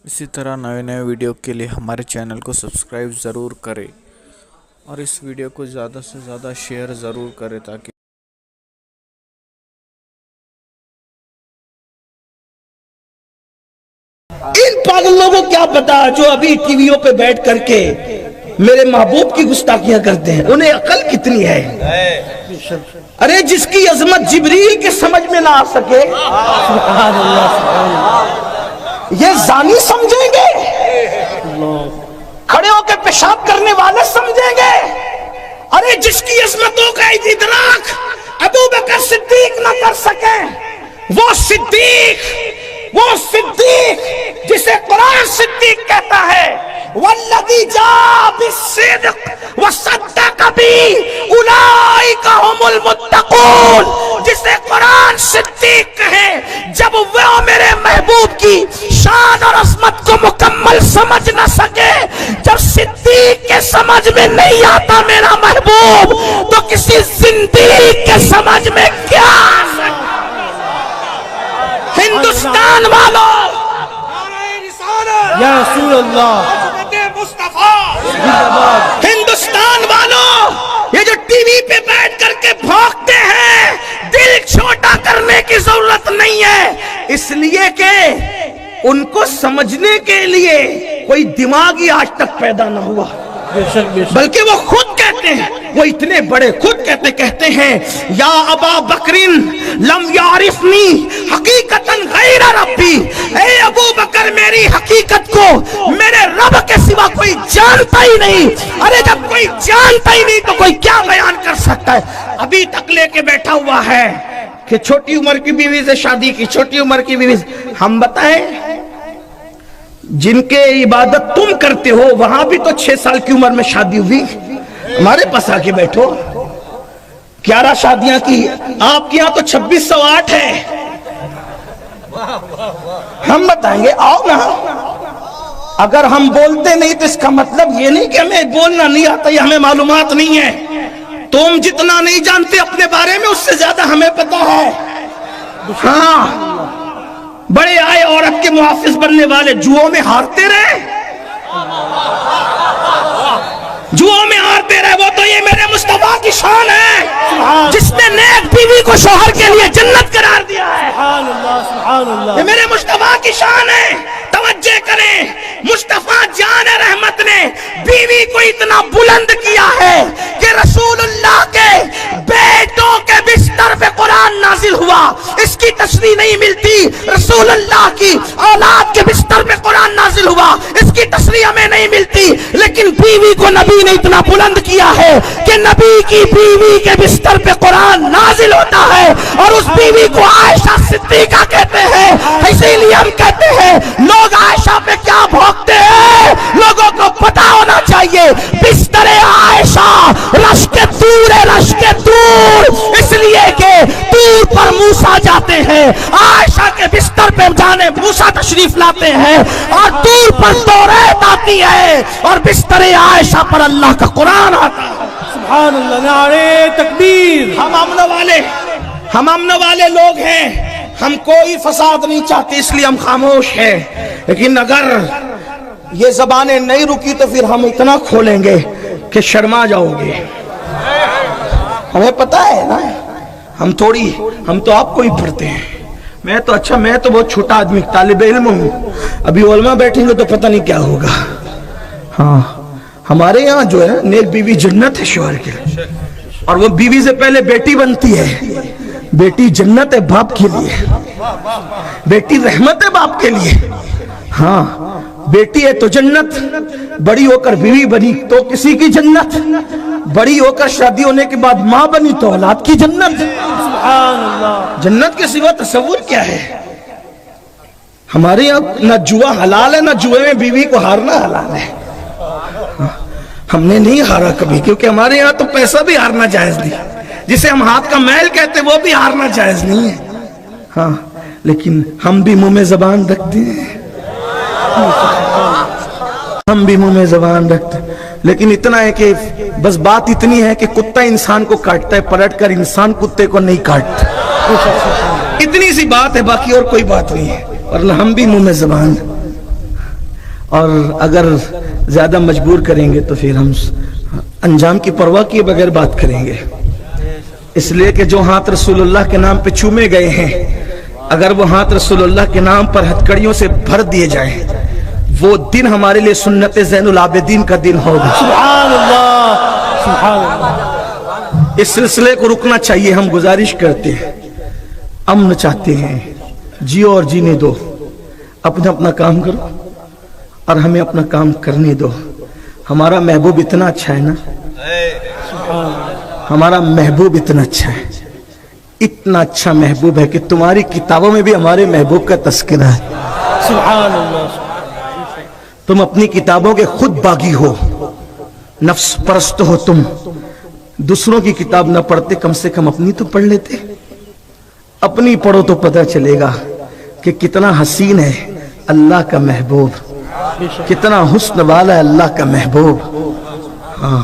इसी तरह नए नए वीडियो के लिए हमारे चैनल को सब्सक्राइब ज़रूर करें और इस वीडियो को ज़्यादा से ज़्यादा शेयर ज़रूर करें ताकि इन पागलों को क्या पता जो अभी टीवियों पे बैठ करके मेरे महबूब की गुस्ताखियां करते हैं, उन्हें अकल कितनी है। अरे जिसकी अजमत जिब्रील के समझ में ना आ सके ये जानी समझेंगे, खड़े होकर पेशाब करने वाले समझेंगे। अरे जिसकी अजमतों का इदराक अबू बकर सिद्दीक ना कर सके, वो सिद्दीक जिसे कुरान सिद्दीक कहता है, वल्लज़ी जा बिस्सिद्क़ व सद्दक़ बिही उलाइका हुमुल मुत्तक़ून, जिसे कुरान सिद्दीक कहे जब वो मेरे महबूब की शान और अज़मत को मुकम्मल समझ न सके, जब सिद्दीक के समझ में नहीं आता मेरा महबूब, तो किसी जिंदीक के समझ में क्या आ सकता। हिंदुस्तान वालों, या रसूल अल्लाह, हिंदुस्तान वालों, ये जो टीवी पे बैठ करके भौंकते हैं, दिल छोटा करने की जरूरत नहीं है, इसलिए कि उनको समझने के लिए कोई दिमाग ही आज तक पैदा न हुआ। बल्कि वो खुद कहते हैं, वो इतने बड़े खुद कहते हैं या अबा बकरिन लम यारिफनी हकीकतन गैर रब्बी, ए अबू बकर मेरी हकीकत को मेरे रब के सिवा कोई जानता ही नहीं। अरे जब कोई जानता ही नहीं तो कोई क्या बयान कर सकता है। अभी तक लेके बैठा हुआ है कि छोटी उम्र की बीवी से शादी की, छोटी उम्र की बीवी से। हम बताएं, जिनके इबादत तुम करते हो वहां भी तो 6 साल की उम्र में शादी हुई। हमारे पास आके बैठो, 11 शादियां की, आपके यहाँ तो 2608 है। हम बताएंगे, आओ ना। अगर हम बोलते नहीं तो इसका मतलब ये नहीं कि हमें बोलना नहीं आता या हमें मालूमात नहीं है। तुम जितना नहीं जानते अपने बारे में उससे ज्यादा हमें पता है। हाँ, बड़े आए औरत के मुहाफिज बनने वाले जुओं में हारते रहे, जुओं में हारते रहे। वो तो ये मेरे मुस्तफा की शान है जिसने नेक बीवी को शौहर के लिए जन्नत करार दिया है। ये मेरे मुस्तफा की शान है। तवज्जो करें, मुस्तफा जान रहमत ने बीवी को इतना बुलंद किया है कि रसूलुल्लाह के बेटों के बिस्तर पे कुरान नाजिल हुआ। इसकी तशरीह नहीं मिलती। रसूलुल्लाह की औलाद के बिस्तर पे कुरान नाजिल हुआ, इसकी तशरीह हमें नहीं मिलती। लेकिन बीवी को नबी ने इतना बुलंद किया है कि नबी की बीवी के बिस्तर पे कुरान नाजिल होता है और उस बीवी को आयशा सिद्दीका कहते हैं। इसीलिए हम कहते हैं लोग आयशा पे क्या भौंकते हैं, लोगों को पता होना चाहिए बिस्तरे आयशा रश के दूर, इसलिए कि दूर पर मूसा जाते हैं, आयशा के बिस्तर पे जाने मूसा तशरीफ लाते हैं, और दूर पर तौरात आती है और बिस्तरे आयशा पर अल्लाह का कुरान आता है। सुभान अल्लाह, नारे तकबीर। हम अमन वाले लोग हैं, हम कोई फसाद नहीं चाहते, इसलिए हम खामोश हैं। लेकिन अगर ये जबानें नहीं रुकी तो फिर हम इतना खोलेंगे कि शर्मा जाओगे। हमें पता है ना, हम तो आपको ही पढ़ते हैं। मैं तो बहुत छोटा आदमी, तालिबे इल्म हूँ। अभी उलमा बैठेंगे तो पता नहीं क्या होगा। हाँ, हमारे यहाँ जो है नेक बीवी जन्नत है शौहर के लिए, और वो बीवी से पहले बेटी बनती है। बेटी जन्नत है बाप के लिए, बेटी रहमत है बाप के लिए। हाँ, बेटी है तो जन्नत, बड़ी होकर बीवी बनी तो किसी की जन्नत, बड़ी होकर शादी होने के बाद माँ बनी तो औलाद की जन्नत। जन्नत के सिवा तसव्वुर क्या है। हमारे यहाँ ना जुआ हलाल है, ना जुए में बीवी को हारना हलाल है। हमने नहीं हारा कभी, क्योंकि हमारे यहाँ तो पैसा भी हारना जायज नहीं। जिसे हम हाथ का मैल कहते वो भी हारना जायज नहीं है। हाँ, लेकिन हम भी मुंह में जबान रखते हैं, हम भी मुंह में जबान रखते हैं। लेकिन इतना है कि बस बात इतनी है कि कुत्ता इंसान को काटता है, पलटकर इंसान कुत्ते को नहीं काटता। इतनी सी बात है, बाकी और कोई बात नहीं है। और हम भी मुंह में जबान اور اگر زیادہ مجبور کریں گے تو پھر ہم انجام کی پرواہ کیے بغیر بات کریں گے. اس لیے کہ جو ہاتھ رسول اللہ کے نام پہ چومے گئے ہیں، اگر وہ ہاتھ رسول اللہ کے نام پر ہتھکڑیوں سے بھر دیے جائیں، وہ دن ہمارے لیے سنت زین العابدین کا دن ہوگا. سبحان اللہ، سبحان اللہ. اس سلسلے کو رکنا چاہیے. ہم گزارش کرتے ہیں، امن چاہتے ہیں، جیو اور جینے دو. اپنا کام کرو اور ہمیں اپنا کام کرنے دو. ہمارا محبوب اتنا اچھا ہے نا، ہمارا محبوب اتنا اچھا ہے، اتنا اچھا محبوب ہے کہ تمہاری کتابوں میں بھی ہمارے محبوب کا تذکرہ ہے. سبحان اللہ. تم اپنی کتابوں کے خود باغی ہو، نفس پرست ہو. تم دوسروں کی کتاب نہ پڑھتے، کم سے کم اپنی تو پڑھ لیتے. اپنی پڑھو تو پتہ چلے گا کہ کتنا حسین ہے اللہ کا محبوب، کتنا حسن والا ہے اللہ کا محبوب. ہاں